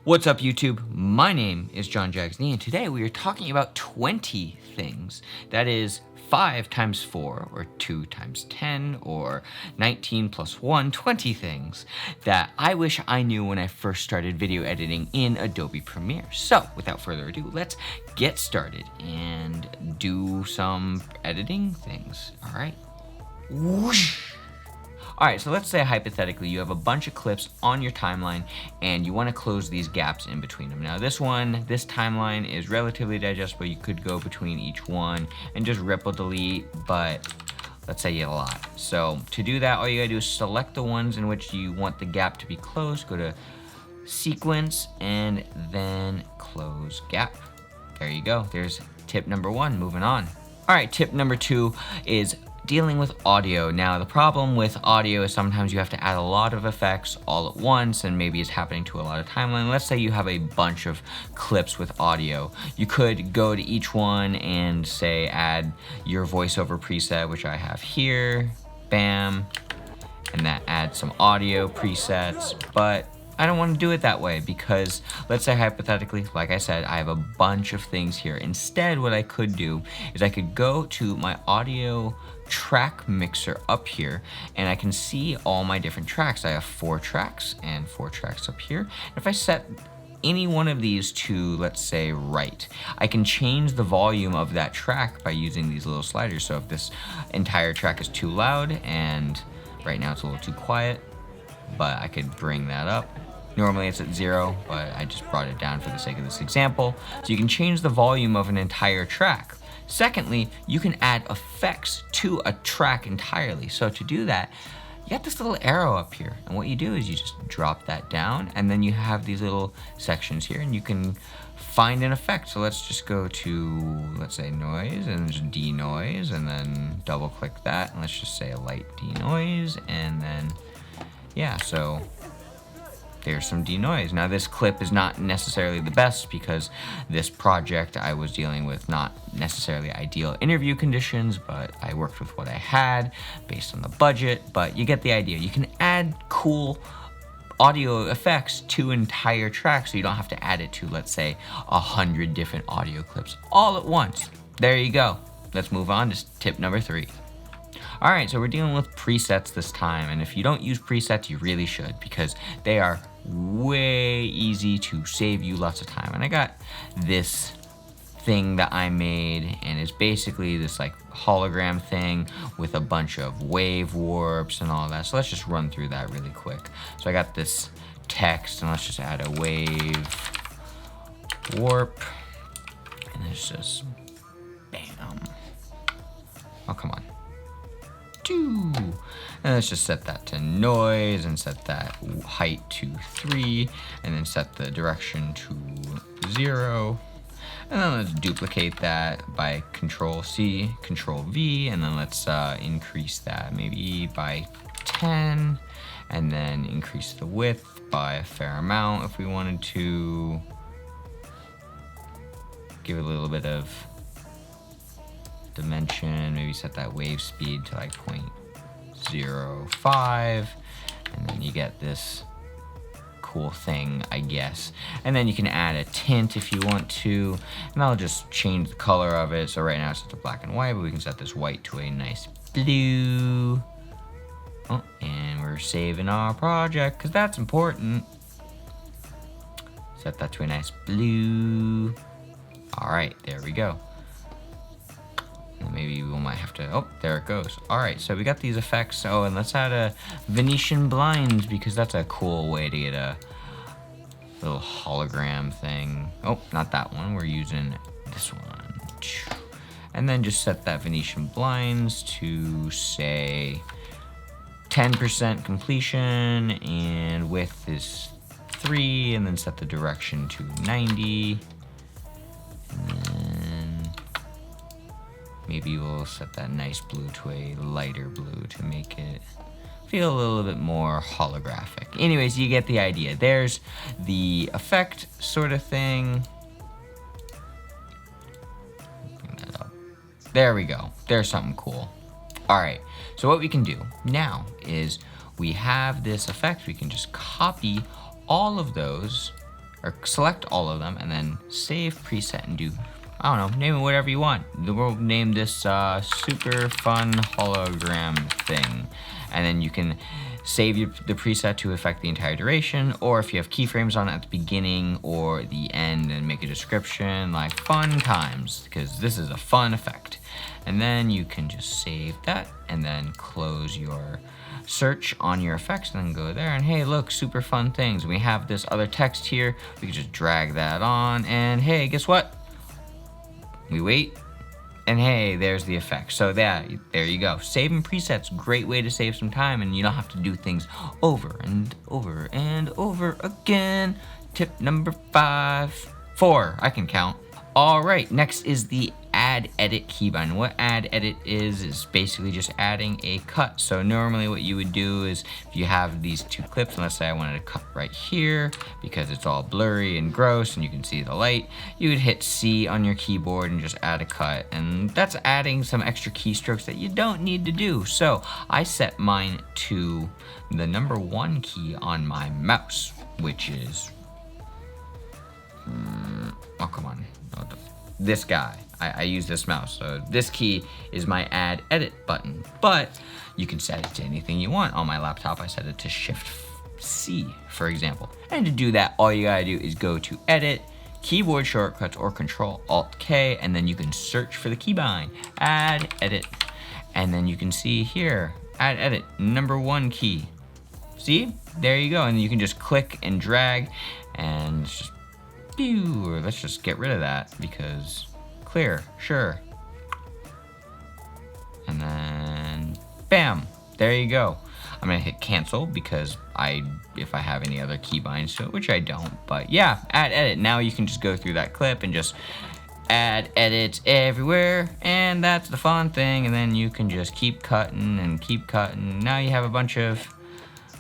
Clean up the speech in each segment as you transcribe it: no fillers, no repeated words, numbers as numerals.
What's up, YouTube? My name is John Jags, and today we are talking about 20 things. That is 5 times 4, or 2 times 10, or 19 plus 1, 20 things that I wish I knew when I first started video editing in Adobe Premiere. So, without further ado, let's get started and do some editing things. All right. Whoosh. Alright, so let's say hypothetically you have a bunch of clips on your timeline and you want to close these gaps in between them. Now this timeline is relatively digestible. You could go between each one and just ripple delete, but let's say you have a lot. So to do that, all you gotta do is select the ones in which you want the gap to be closed, go to sequence, and then close gap. There you go. There's tip number 1, moving on. Alright, tip number 2 is dealing with audio. Now the problem with audio is sometimes you have to add a lot of effects all at once, and maybe it's happening to a lot of timeline. Let's say you have a bunch of clips with audio. You could go to each one and say add your voiceover preset, which I have here, bam, and that adds some audio presets, but I don't want to do it that way because let's say hypothetically, like I said, I have a bunch of things here. Instead, what I could do is I could go to my audio track mixer up here and I can see all my different tracks. I have 4 tracks and 4 tracks up here. If I set any one of these to, let's say, right, I can change the volume of that track by using these little sliders. So if this entire track is too loud and right now it's a little too quiet, but I could bring that up. Normally it's at 0, but I just brought it down for the sake of this example. So you can change the volume of an entire track. Secondly, you can add effects to a track entirely. So to do that, you got this little arrow up here. And what you do is you just drop that down, and then you have these little sections here, and you can find an effect. So let's just go to, let's say, noise, and just denoise, and then double click that. And let's just say a light denoise, and then, yeah, so there's some denoise. Now this clip is not necessarily the best because this project I was dealing with not necessarily ideal interview conditions, but I worked with what I had based on the budget, but you get the idea. You can add cool audio effects to entire tracks so you don't have to add it to, let's say, 100 different audio clips all at once. There you go. Let's move on to tip number 3. Alright, so we're dealing with presets this time, and if you don't use presets, you really should, because they are way easy to save you lots of time. And I got this thing that I made, and it's basically this like hologram thing with a bunch of wave warps and all that. So let's just run through that really quick. So I got this text, and let's just add a wave warp, and it's just bam. Oh, come on. And let's just set that to noise and set that height to 3 and then set the direction to 0. And then let's duplicate that by Control C, Control V, and then let's increase that maybe by 10, and then increase the width by a fair amount if we wanted to. Give it a little bit of dimension, maybe set that wave speed to like 0.05, and then you get this cool thing, I guess. And then you can add a tint if you want to, and I'll just change the color of it. So right now it's set to black and white, but we can set this white to a nice blue. Oh, and we're saving our project because that's important. Set that to a nice blue. All right, there we go. Maybe we might have to, oh, there it goes. All right, so we got these effects. Oh, and let's add a Venetian blinds because that's a cool way to get a little hologram thing. Oh, not that one, we're using this one. And then just set that Venetian blinds to say 10% completion, and width is 3, and then set the direction to 90. And then maybe we'll set that nice blue to a lighter blue to make it feel a little bit more holographic. Anyways, you get the idea. There's the effect sort of thing. Bring that up. There we go. There's something cool. All right, so what we can do now is we have this effect. We can just copy all of those or select all of them, and then save preset and do, I don't know, name it whatever you want. We'll name this super fun hologram thing. And then you can save the preset to affect the entire duration, or if you have keyframes on it at the beginning or the end, and make a description like fun times, because this is a fun effect. And then you can just save that and then close your search on your effects and then go there, and hey, look, super fun things. We have this other text here. We can just drag that on, and hey, guess what? We wait, and hey, there's the effect. So there you go. Saving presets, great way to save some time, and you don't have to do things over and over and over again. Tip number 4, I can count. All right, next is the add edit keybind. What add edit is basically just adding a cut. So normally what you would do is, if you have these 2 clips, and let's say I wanted to cut right here because it's all blurry and gross and you can see the light, you would hit C on your keyboard and just add a cut, and that's adding some extra keystrokes that you don't need to do. So I set mine to the number 1 key on my mouse, which is oh, come on. This guy. I use this mouse. So this key is my add edit button, but you can set it to anything you want. On my laptop, I set it to Shift C, for example. And to do that, all you gotta do is go to edit, keyboard shortcuts, or Control Alt K, and then you can search for the keybind, add edit. And then you can see here, add edit, number 1 key. See, there you go. And you can just click and drag, and it's just, let's just get rid of that because clear, sure. And then bam, there you go. I'm gonna hit cancel because if I have any other keybinds to it, which I don't, but yeah, add edit. Now you can just go through that clip and just add edits everywhere, and that's the fun thing. And then you can just keep cutting and keep cutting. Now you have a bunch of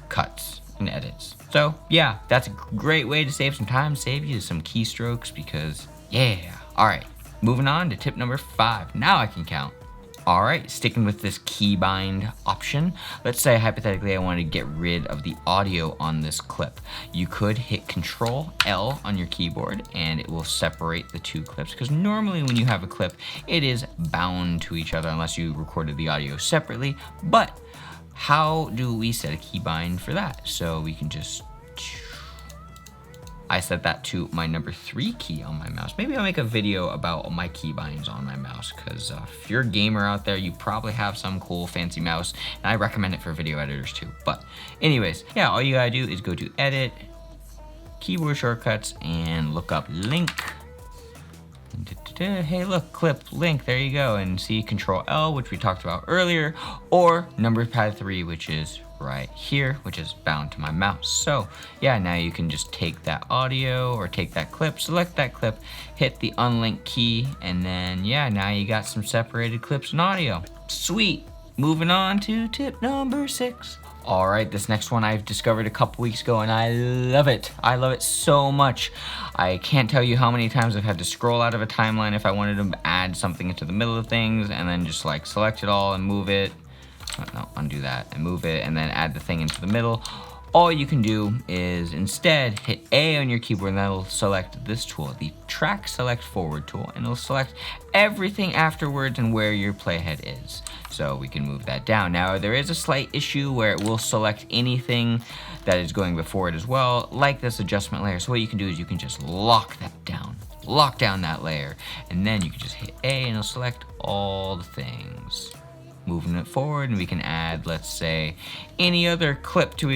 cuts and edits. So yeah, that's a great way to save some time, save you some keystrokes, because yeah. All right, moving on to tip number 5. Now I can count. All right, sticking with this keybind option, let's say hypothetically I wanted to get rid of the audio on this clip. You could hit Control L on your keyboard and it will separate the 2 clips, because normally when you have a clip, it is bound to each other unless you recorded the audio separately. But how do we set a keybind for that? So we can just, I set that to my number 3 key on my mouse. Maybe I'll make a video about my keybinds on my mouse, because if you're a gamer out there, you probably have some cool fancy mouse, and I recommend it for video editors too. But anyways, yeah, all you gotta do is go to edit, keyboard shortcuts, and look up link. Hey, look, clip, link, there you go. And see Control L, which we talked about earlier, or number pad 3, which is right here, which is bound to my mouse. So yeah, now you can just take that audio or take that clip, select that clip, hit the unlink key, and then yeah, now you got some separated clips and audio. Sweet. Moving on to tip number 6. All right, this next one I've discovered a couple weeks ago, and I love it. I love it so much. I can't tell you how many times I've had to scroll out of a timeline if I wanted to add something into the middle of things, and then just like select it all and move it. Oh, no, undo that and move it, and then add the thing into the middle. All you can do is instead hit A on your keyboard, and that'll select this tool, the track select forward tool, and it'll select everything afterwards and where your playhead is. So we can move that down. Now there is a slight issue where it will select anything that is going before it as well, like this adjustment layer. So what you can do is you can just lock that down, lock down that layer, and then you can just hit A and it'll select all the things. Moving it forward, and we can add, let's say, any other clip to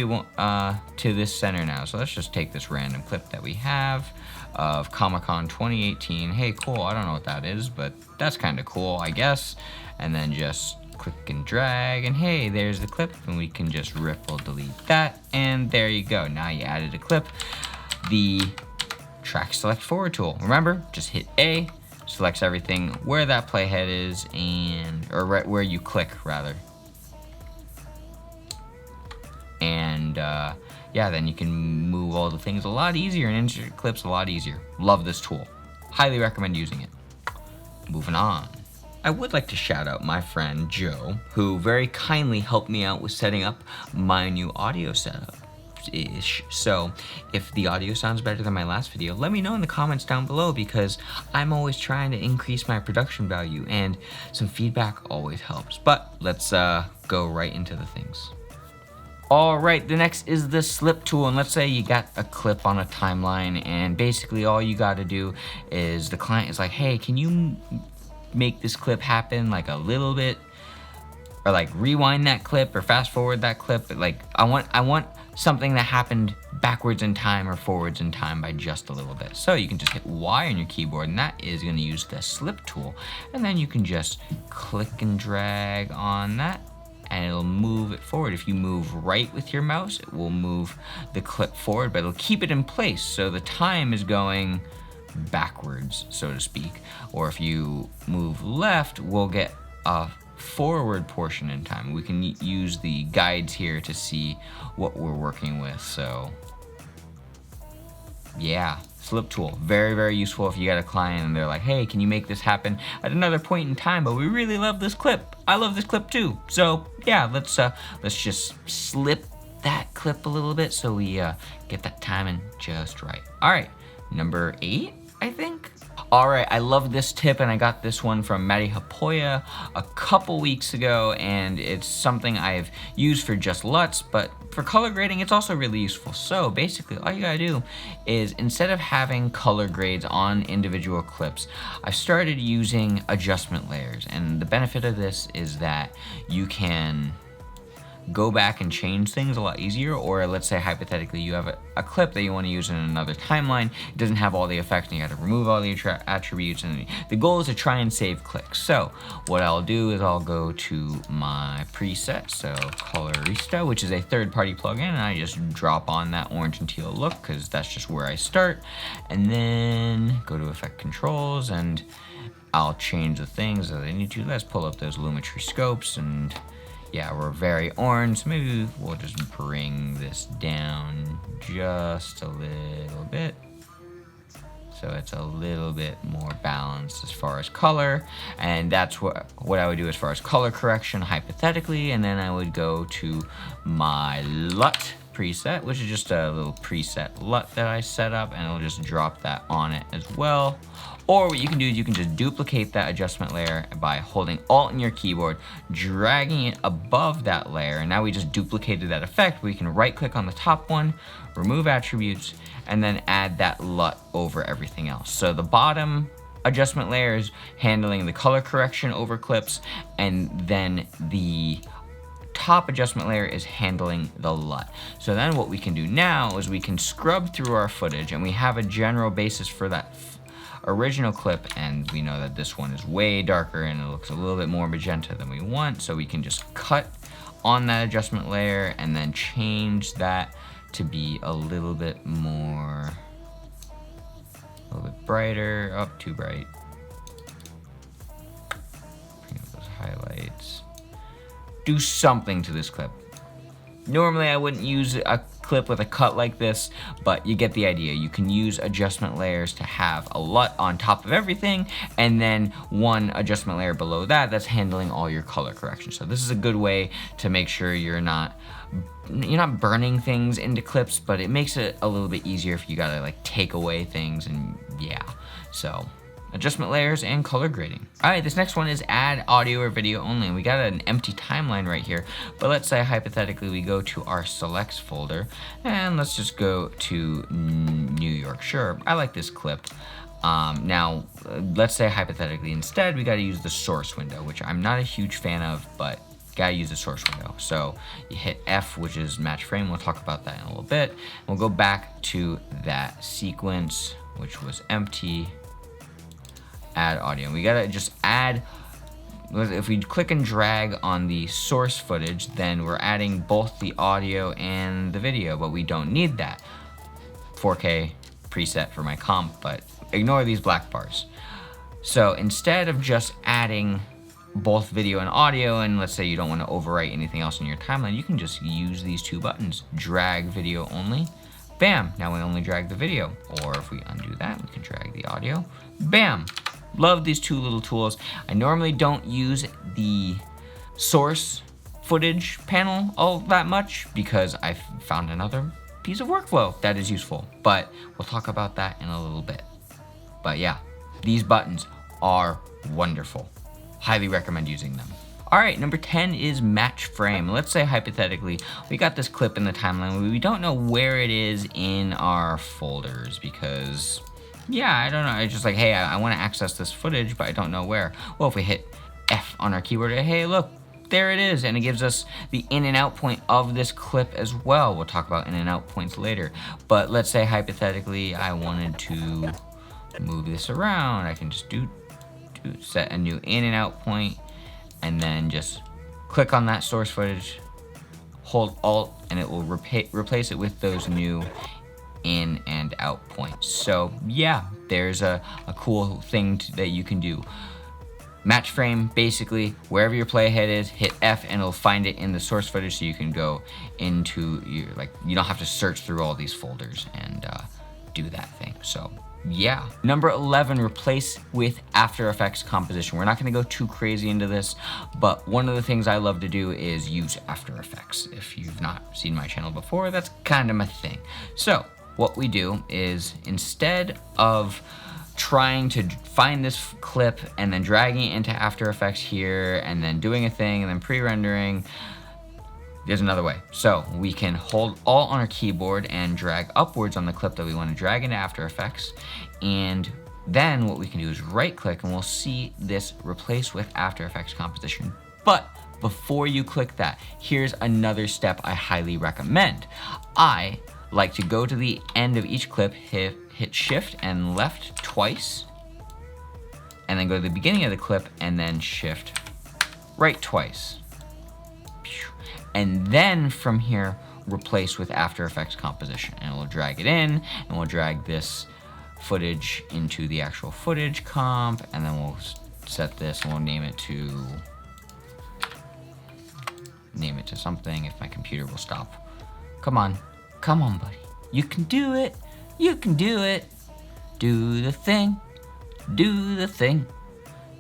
this center now. So let's just take this random clip that we have of Comic-Con 2018. Hey, cool, I don't know what that is, but that's kind of cool, I guess. And then just click and drag, and hey, there's the clip, and we can just ripple delete that, and there you go. Now you added a clip. The track select forward tool, remember, just hit A, selects everything where that playhead is, or right where you click rather. And yeah, then you can move all the things a lot easier and insert clips a lot easier. Love this tool. Highly recommend using it. Moving on. I would like to shout out my friend Joe, who very kindly helped me out with setting up my new audio setup. ish. So if the audio sounds better than my last video, let me know in the comments down below, because I'm always trying to increase my production value, and some feedback always helps. But let's go right into the things. All right, the next is the slip tool. And let's say you got a clip on a timeline, and basically all you got to do is, the client is like, hey, can you make this clip happen like a little bit, or like rewind that clip or fast forward that clip? Like I want something that happened backwards in time or forwards in time by just a little bit. So you can just hit Y on your keyboard, and that is going to use the slip tool. And then you can just click and drag on that, and it'll move it forward. If you move right with your mouse, it will move the clip forward, but it'll keep it in place, so the time is going backwards, so to speak. Or if you move left, we'll get a forward portion in time. We can use the guides here to see what we're working with. So yeah, slip tool, very, very useful if you got a client and they're like, hey, can you make this happen at another point in time, but we really love this clip. I love this clip too. So yeah, let's just slip that clip a little bit so we get that timing just right. All right, number 8, I think. All right, I love this tip, and I got this one from Maddie Hapoya a couple weeks ago, and it's something I've used for just LUTs, but for color grading, it's also really useful. So basically, all you gotta do is, instead of having color grades on individual clips, I've started using adjustment layers, and the benefit of this is that you can go back and change things a lot easier. Or let's say hypothetically you have a clip that you want to use in another timeline. It doesn't have all the effects, and you got to remove all the attributes, and the goal is to try and save clicks. So what I'll do is I'll go to my preset, so Colorista, which is a third-party plugin, and I just drop on that orange and teal look because that's just where I start, and then go to effect controls, and I'll change the things that I need to. Let's pull up those Lumetri scopes, and yeah, we're very orange, so maybe we'll just bring this down just a little bit, so it's a little bit more balanced as far as color. And that's what I would do as far as color correction, hypothetically. And then I would go to my LUT preset, which is just a little preset LUT that I set up, and it'll just drop that on it as well. Or what you can do is you can just duplicate that adjustment layer by holding Alt in your keyboard, dragging it above that layer, and now we just duplicated that effect. We can right click on the top one, remove attributes, and then add that LUT over everything else. So the bottom adjustment layer is handling the color correction over clips, and then the top adjustment layer is handling the LUT. So then what we can do now is we can scrub through our footage, and we have a general basis for that original clip, and we know that this one is way darker and it looks a little bit more magenta than we want. So we can just cut on that adjustment layer and then change that to be a little bit more, a little bit brighter. Oh, too bright. Bring up those highlights. Do something to this clip. Normally I wouldn't use a clip with a cut like this, but you get the idea. You can use adjustment layers to have a LUT on top of everything, and then one adjustment layer below that that's handling all your color correction. So this is a good way to make sure you're not burning things into clips, but it makes it a little bit easier if you gotta like take away things, and yeah. So adjustment layers and color grading. All right, this next one is add audio or video only. We got an empty timeline right here, but let's say hypothetically we go to our selects folder, and let's just go to New York. Sure, I like this clip. Now, let's say hypothetically instead we gotta use the source window, which I'm not a huge fan of, but gotta use the source window. So you hit F, which is match frame. We'll talk about that in a little bit. We'll go back to that sequence, which was empty. Add audio. We gotta just add, if we click and drag on the source footage, then we're adding both the audio and the video, but we don't need that. 4K preset for my comp, but ignore these black bars. So instead of just adding both video and audio, and let's say you don't want to overwrite anything else in your timeline, you can just use these two buttons, drag video only, bam, now we only drag the video. Or if we undo that, we can drag the audio, bam. Love these two little tools. I normally don't use the source footage panel all that much because I found another piece of workflow that is useful, but we'll talk about that in a little bit. But yeah, these buttons are wonderful. Highly recommend using them. All right, number 10 is match frame. Let's say hypothetically, we got this clip in the timeline. We don't know where it is in our folders because, yeah, I don't know. It's just like, hey, I want to access this footage, but I don't know where. Well, if we hit F on our keyboard, hey, look, there it is. And it gives us the in and out point of this clip as well. We'll talk about in and out points later. But let's say hypothetically, I wanted to move this around. I can just set a new in and out point, and then just click on that source footage, hold Alt, and it will replace it with those new in and out points. So yeah, there's a cool thing that you can do. Match frame, basically, wherever your playhead is, hit F and it'll find it in the source footage, so you can go into your, you don't have to search through all these folders and do that thing. So yeah. Number 11, replace with After Effects composition. We're not gonna go too crazy into this, but one of the things I love to do is use After Effects. If you've not seen my channel before, that's kind of my thing. So what we do is, instead of trying to find this clip and then dragging it into After Effects here and then doing a thing and then pre-rendering, there's another way. So we can hold Alt on our keyboard and drag upwards on the clip that we want to drag into After Effects. And then what we can do is right click and we'll see this replace with After Effects composition. But before you click that, here's another step I highly recommend. I like to go to the end of each clip, hit Shift and left twice, and then go to the beginning of the clip and then Shift right twice. And then from here, replace with After Effects composition. And we'll drag it in, and we'll drag this footage into the actual footage comp, and then we'll set this and we'll name it to something if my computer will stop. Come on, buddy. You can do it. You can do it. Do the thing. Do the thing.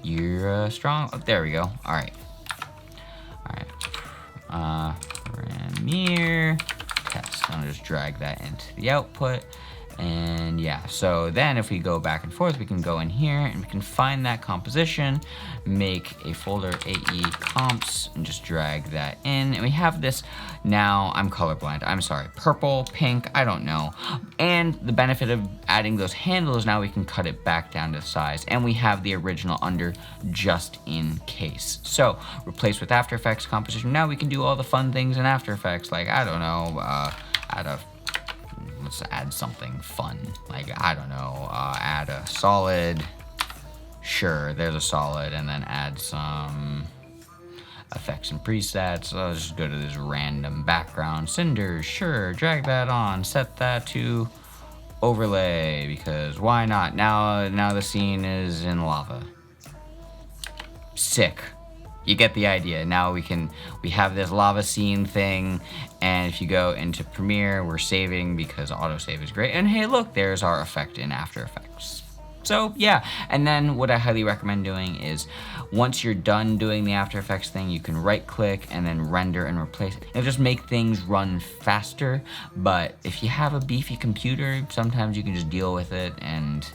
You're strong. Oh, there we go. All right. Premiere test. I'll just drag that into the output. And yeah, so then if we go back and forth, we can go in here and we can find that composition, make a folder AE comps, and just drag that in. And we have this now, I'm colorblind, I'm sorry, purple, pink, I don't know. And the benefit of adding those handles, now we can cut it back down to size. And we have the original under just in case. So replace with After Effects composition. Now we can do all the fun things in After Effects, like, I don't know, let's add something fun. Like, I don't know, add a solid. Sure, there's a solid, and then add some effects and presets. I'll just go to this random background cinders. Sure, drag that on, set that to overlay, because why not? Now the scene is in lava. Sick. You get the idea. Now we have this lava scene thing, and if you go into Premiere, we're saving because autosave is great. And hey, look, there's our effect in After Effects. So yeah, and then what I highly recommend doing is, once you're done doing the After Effects thing, you can right click and then render and replace it. It'll just make things run faster, but if you have a beefy computer, sometimes you can just deal with it, and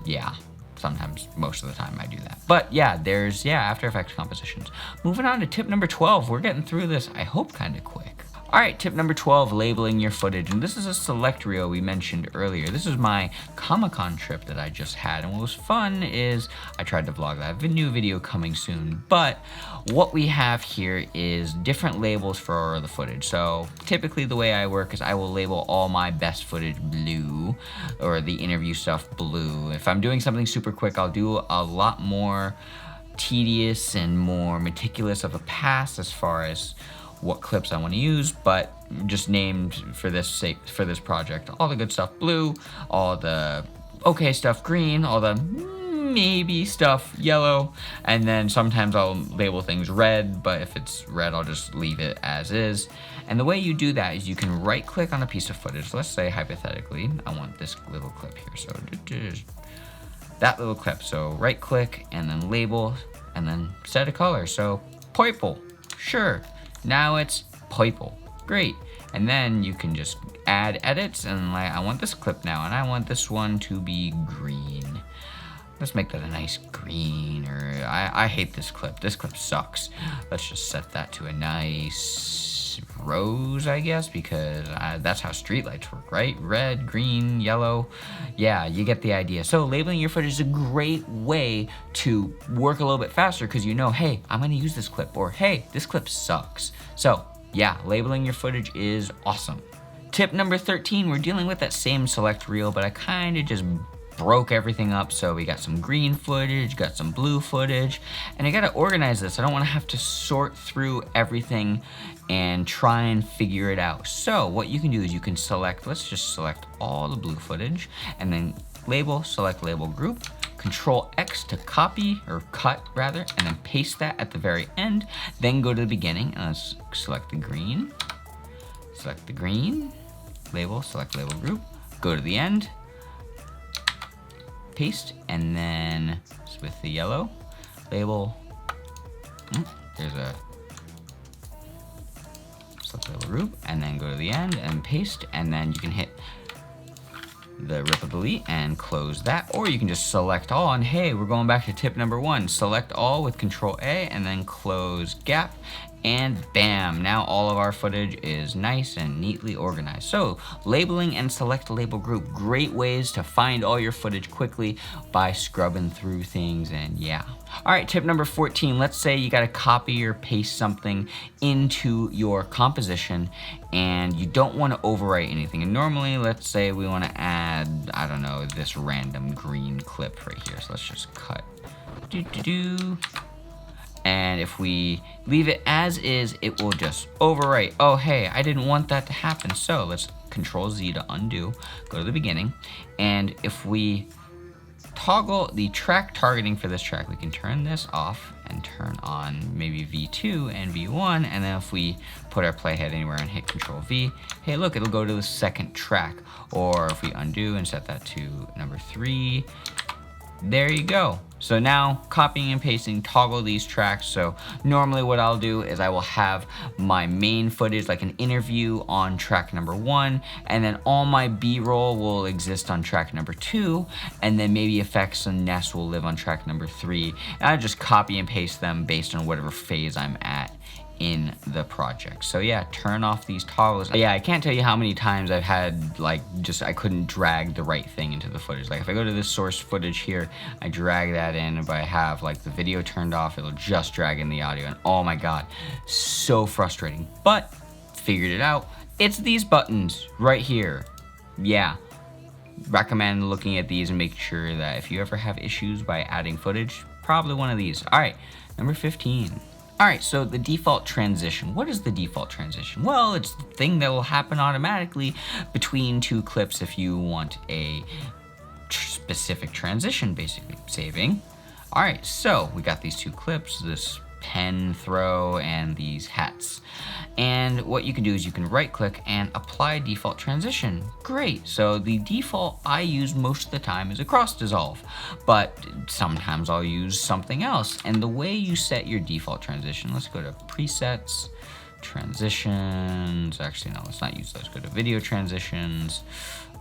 yeah. Sometimes, most of the time I do that. But yeah, there's After Effects compositions. Moving on to tip number 12. We're getting through this, I hope, kind of quick. All right, tip number 12, labeling your footage. And this is a select reel we mentioned earlier. This is my Comic-Con trip that I just had. And what was fun is I tried to vlog that. New video coming soon. But what we have here is different labels for the footage. So typically the way I work is I will label all my best footage blue, or the interview stuff blue. If I'm doing something super quick, I'll do a lot more tedious and more meticulous of a pass as far as what clips I want to use, but just named for this sake, for this project. All the good stuff blue, all the okay stuff green, all the maybe stuff yellow, and then sometimes I'll label things red, but if it's red, I'll just leave it as is. And the way you do that is you can right click on a piece of footage. Let's say hypothetically, I want this little clip here. So that little clip. So right click and then label and then set a color. So purple, sure. Now it's purple. Great. And then you can just add edits, and like, I want this clip now, and I want this one to be green. Let's make that a nice green, or I hate this clip. This clip sucks. Let's just set that to a nice rose, I guess, because that's how streetlights work, right? Red, green, yellow. Yeah, you get the idea. So labeling your footage is a great way to work a little bit faster because you know, hey, I'm gonna use this clip, or hey, this clip sucks. So yeah, labeling your footage is awesome. Tip number 13, we're dealing with that same select reel, but I kind of just broke everything up. So we got some green footage, got some blue footage, and I gotta organize this. I don't wanna have to sort through everything and try and figure it out. So what you can do is you can select, let's just select all the blue footage, and then label, select label group, Control X to copy, or cut rather, and then paste that at the very end. Then go to the beginning, and let's select the green, label, select label group, go to the end, paste, and then with the yellow label, there's a select label group, and then go to the end and paste, and then you can hit the rip delete and close that, or you can just select all, and hey, we're going back to tip number 1, select all with Control A and then close gap, and bam, now all of our footage is nice and neatly organized. So labeling and select label group, great ways to find all your footage quickly by scrubbing through things, and yeah. All right, tip number 14, let's say you gotta copy or paste something into your composition and you don't wanna overwrite anything. And normally, let's say we wanna add, I don't know, this random green clip right here. So let's just cut. And if we leave it as is, it will just overwrite. Oh, hey, I didn't want that to happen. So let's Control Z to undo, go to the beginning. And if we toggle the track targeting for this track, we can turn this off and turn on maybe V2 and V1. And then if we put our playhead anywhere and hit Control V, hey, look, it'll go to the second track. Or if we undo and set that to number 3, there you go. So now copying and pasting, toggle these tracks. So normally what I'll do is I will have my main footage, like an interview, on track number 1, and then all my B-roll will exist on track number 2, and then maybe effects and Ness will live on track number 3. And I just copy and paste them based on whatever phase I'm at in the project. So yeah, turn off these toggles. Yeah, I can't tell you how many times I've had like I couldn't drag the right thing into the footage. Like if I go to this source footage here, I drag that in, but I have like the video turned off, it'll just drag in the audio, and oh my god, so frustrating. But figured it out. It's these buttons right here. Yeah, recommend looking at these and making sure that if you ever have issues by adding footage, probably one of these. All right, number 15. All right, so the default transition. What is the default transition? Well, it's the thing that will happen automatically between two clips if you want a specific transition, basically. Saving. All right, so we got these two clips, this pen throw and these hats. And what you can do is you can right click and apply default transition. Great, so the default I use most of the time is a cross dissolve, but sometimes I'll use something else. And the way you set your default transition, let's go to presets, transitions, actually no, let's not use those, go to video transitions,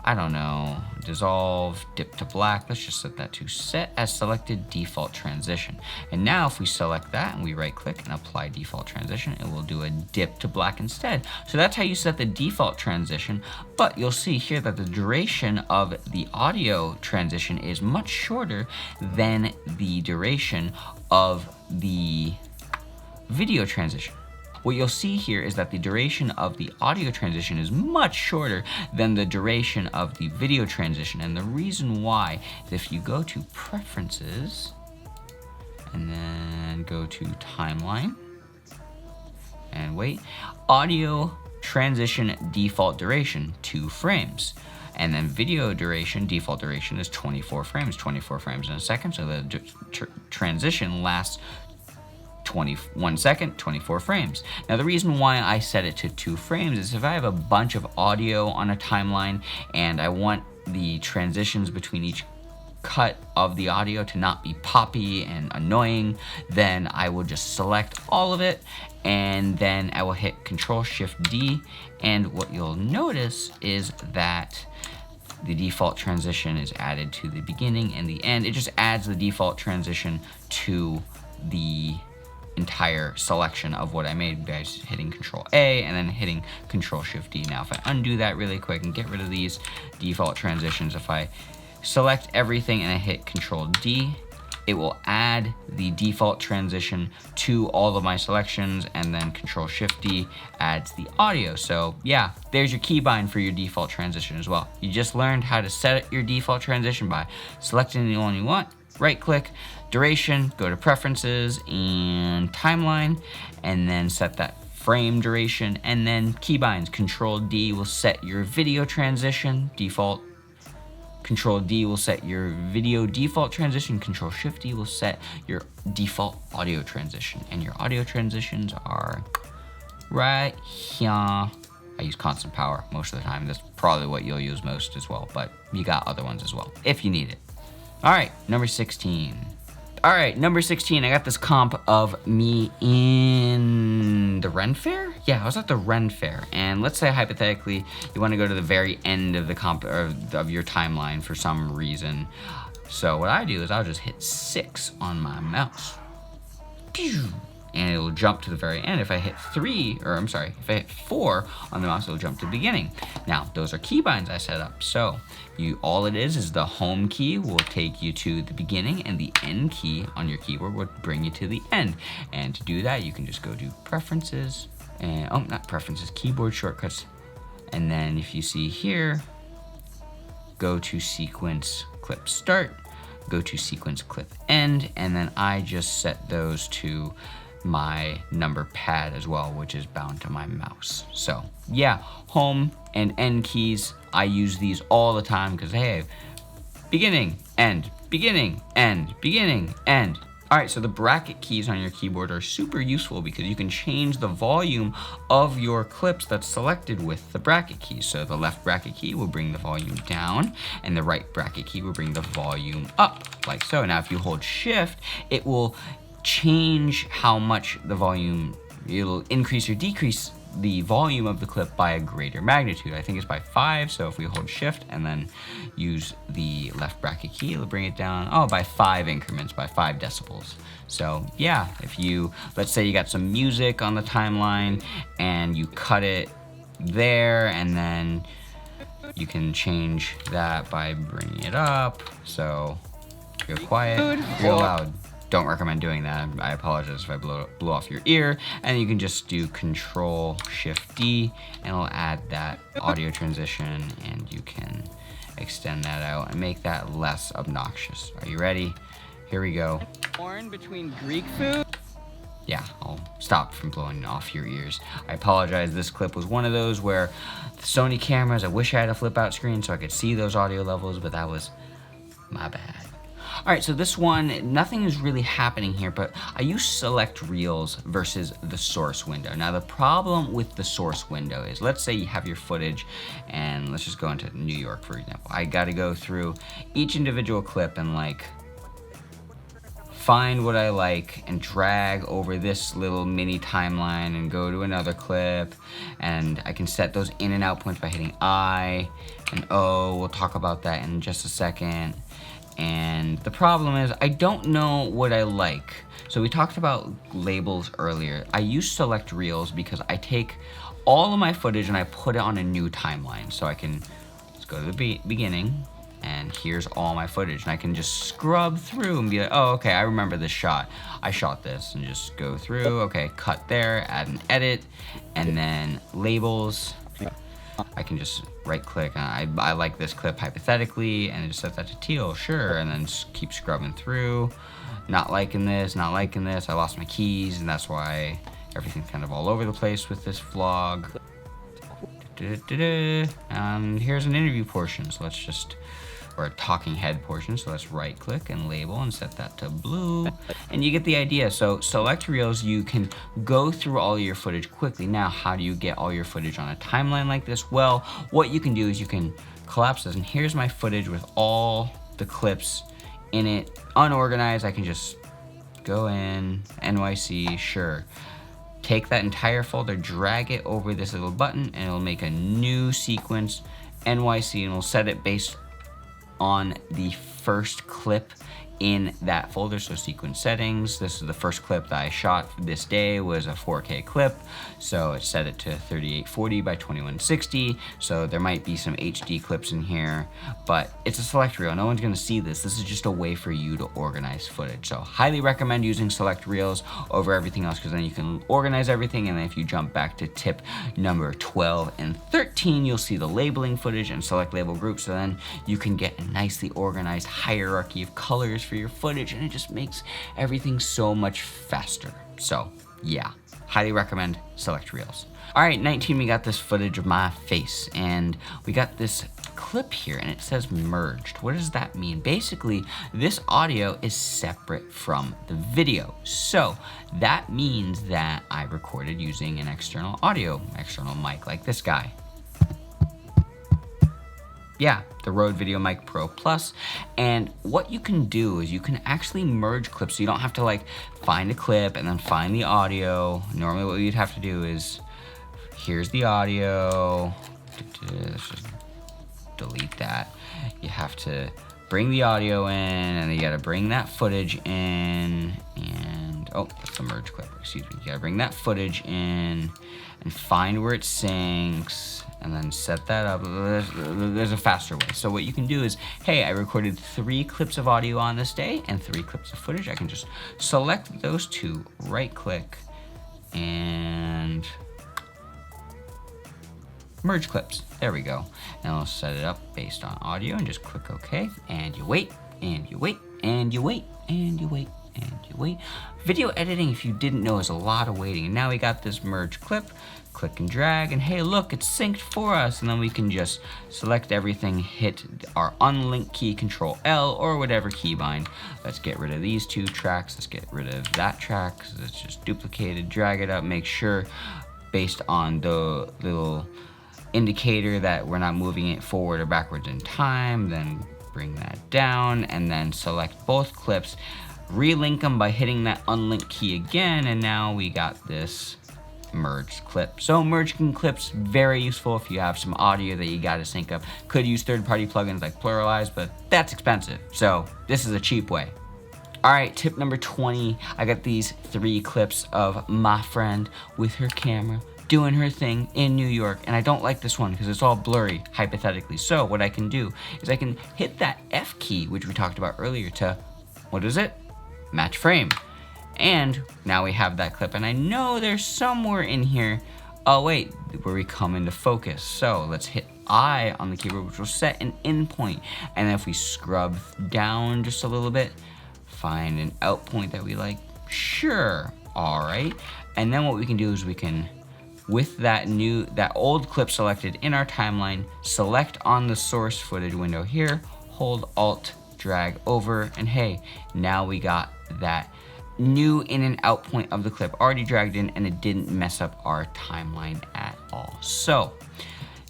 I don't know, dissolve, dip to black, let's just set that to set as selected default transition. And now if we select that and we right click and apply default transition, it will do a dip to black instead. So that's how you set the default transition, but you'll see here that the duration of the audio transition is much shorter than the duration of the video transition. What you'll see here is that the duration of the audio transition is much shorter than the duration of the video transition. And the reason why is if you go to preferences and then go to timeline and wait, audio transition default duration, 2 frames. And then video duration, default duration is 24 frames in a second. So the transition lasts 21 second, 24 frames. Now the reason why I set it to 2 frames is if I have a bunch of audio on a timeline and I want the transitions between each cut of the audio to not be poppy and annoying, then I will just select all of it and then I will hit Control Shift D, and what you'll notice is that the default transition is added to the beginning and the end. It just adds the default transition to the entire selection of what I made by just hitting Control A and then hitting Control Shift D. Now if I undo that really quick and get rid of these default transitions, if I select everything and I hit Control D, it will add the default transition to all of my selections, and then Control Shift D adds the audio. So yeah, there's your keybind for your default transition as well. You just learned how to set your default transition by selecting the one you want, right click, duration, go to preferences and timeline, and then set that frame duration, and then keybinds. Control D will set your video transition default. Control D will set your video default transition. Control Shift D will set your default audio transition. And your audio transitions are right here. I use constant power most of the time. That's probably what you'll use most as well, but you got other ones as well if you need it. All right, number 16. All right, number 16, I got this comp of me in the Ren Fair? Yeah, I was at the Ren Fair, and let's say hypothetically you want to go to the very end of the comp of your timeline for some reason. So what I do is I'll just hit 6 on my mouse. Pew! And it'll jump to the very end. If I hit if I hit 4 on the mouse, it'll jump to the beginning. Now, those are keybinds I set up. So all it is the home key will take you to the beginning, and the end key on your keyboard will bring you to the end. And to do that, you can just go to preferences, and not preferences, keyboard shortcuts. And then if you see here, go to sequence clip start, go to sequence clip end, and then I just set those to my number pad as well, which is bound to my mouse. So yeah, home and end keys, I use these all the time because hey, beginning, end, beginning, end, beginning, end. All right, so the bracket keys on your keyboard are super useful because you can change the volume of your clips that's selected with the bracket keys. So the left bracket key will bring the volume down, and the right bracket key will bring the volume up, like so. Now if you hold Shift, it will change how much the volume, it'll increase or decrease the volume of the clip by a greater magnitude. I think it's by 5, so if we hold Shift and then use the left bracket key, it'll bring it down, by 5 increments, by 5 decibels. So yeah, if you, let's say you got some music on the timeline and you cut it there, and then you can change that by bringing it up, so real quiet, real loud. Don't recommend doing that. I apologize if I blew off your ear. And you can just do Control Shift D, and it'll add that audio transition, and you can extend that out and make that less obnoxious. Are you ready? Here we go. Born between Greek food. Yeah, I'll stop from blowing off your ears. I apologize. This clip was one of those where the Sony cameras, I wish I had a flip out screen so I could see those audio levels, but that was my bad. All right, so this one, nothing is really happening here, but I use select reels versus the source window. Now, the problem with the source window is, let's say you have your footage, and let's just go into New York, for example. I gotta go through each individual clip and like find what I like and drag over this little mini timeline and go to another clip, and I can set those in and out points by hitting I and O. We'll talk about that in just a second. And the problem is I don't know what I like. So we talked about labels earlier. I use select reels because I take all of my footage and I put it on a new timeline. So I can, let's go to the beginning, and here's all my footage, and I can just scrub through and be like, oh, okay, I remember this shot. I shot this, and just go through, okay, cut there, add an edit, and then labels. I can just right click, and I like this clip hypothetically, and just set that to teal, sure, and then just keep scrubbing through. Not liking this, not liking this, I lost my keys, and that's why everything's kind of all over the place with this vlog. And here's an interview portion, so let's just, or a talking head portion, so let's right click and label and set that to blue, and you get the idea. So select reels, you can go through all your footage quickly. Now, how do you get all your footage on a timeline like this? Well, what you can do is you can collapse this, and here's my footage with all the clips in it, unorganized. I can just go in, NYC, sure. take that entire folder, drag it over this little button, and it'll make a new sequence, NYC, and we'll set it based on the first clip in that folder. So sequence settings, this is the first clip that I shot this day, was a 4K clip, so it set it to 3840 by 2160. So there might be some HD clips in here, but it's a select reel. No one's gonna see this. This is just a way for you to organize footage. So highly recommend using select reels over everything else, because then you can organize everything. And then if you jump back to tip number 12 and 13, you'll see the labeling footage and select label groups. So then you can get a nicely organized hierarchy of colors for your footage, and it just makes everything so much faster. So yeah, highly recommend select reels. All right, 19, we got this footage of my face, and we got this clip here, and it says merged. What does that mean? Basically, this audio is separate from the video. So that means that I recorded using an external mic like this guy. Yeah, the Rode Video Mic Pro Plus. And what you can do is you can actually merge clips, so you don't have to like find a clip and then find the audio. Normally what you'd have to do is, here's the audio, let's just delete that. You have to bring the audio in, and you gotta bring that footage in, and oh, that's the merge clip, excuse me. You gotta bring that footage in and find where it syncs, and then set that up. There's a faster way. So what you can do is, hey, I recorded 3 clips of audio on this day and 3 clips of footage. I can just select those 2, right click, and merge clips. There we go. Now I'll set it up based on audio and just click OK. And you wait, and you wait, and you wait, and you wait, and you wait. Video editing, if you didn't know, is a lot of waiting. And now we got this merge clip. Click and drag, and hey, look, it's synced for us. And then we can just select everything, hit our unlink key, Control L, or whatever keybind. Let's get rid of these 2 tracks. Let's get rid of that track, because it's just duplicated. Drag it up, make sure based on the little indicator that we're not moving it forward or backwards in time. Then bring that down, and then select both clips, relink them by hitting that unlink key again, and now we got this merged clip. So merging clips, very useful if you have some audio that you gotta sync up. Could use third-party plugins like Pluralize, but that's expensive. So this is a cheap way. All right, tip number 20. I got these 3 clips of my friend with her camera doing her thing in New York, and I don't like this one because it's all blurry, hypothetically. So what I can do is I can hit that F key, which we talked about earlier, to, what is it? Match frame. And now we have that clip, and I know there's somewhere in here, oh wait, where we come into focus. So let's hit I on the keyboard, which will set an in point. And then if we scrub down just a little bit, find an out point that we like, sure, all right. And then what we can do is we can, with that old clip selected in our timeline, select on the source footage window here, hold Alt, drag over, and hey, now we got that new in and out point of the clip already dragged in, and it didn't mess up our timeline at all. So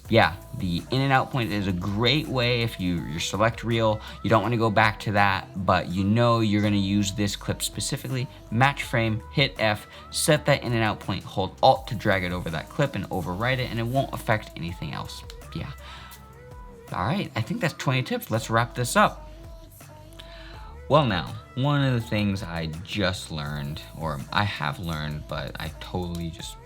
yeah, the in and out point is a great way if your select reel, you don't want to go back to that, but you know you're going to use this clip specifically. Match frame, hit F, set that in and out point, hold Alt to drag it over that clip and overwrite it, and it won't affect anything else. Yeah. All right, I think that's 20 tips. Let's wrap this up. Well, now, one of the things I just learned, or I have learned, but I totally just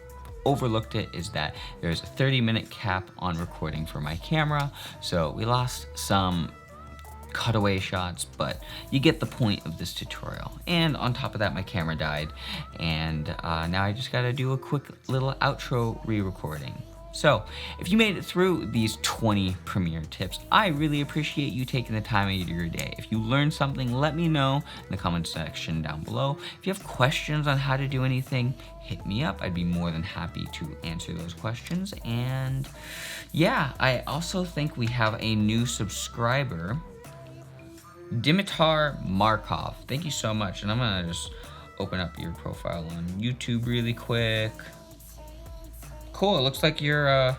overlooked it, is that there's a 30-minute cap on recording for my camera. So we lost some cutaway shots, but you get the point of this tutorial. And on top of that, my camera died, and now I just gotta do a quick little outro re-recording. So if you made it through these 20 Premiere tips, I really appreciate you taking the time out of your day. If you learned something, let me know in the comment section down below. If you have questions on how to do anything, hit me up. I'd be more than happy to answer those questions. And yeah, I also think we have a new subscriber, Dimitar Markov. Thank you so much. And I'm gonna just open up your profile on YouTube really quick. Cool, it looks like you're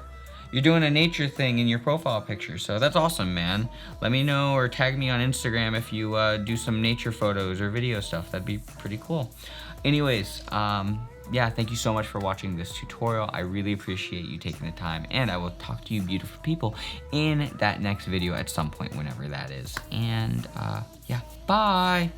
doing a nature thing in your profile picture, so that's awesome, man. Let me know or tag me on Instagram if you do some nature photos or video stuff. That'd be pretty cool. Anyways, yeah, thank you so much for watching this tutorial. I really appreciate you taking the time, and I will talk to you beautiful people in that next video at some point, whenever that is. And yeah, bye.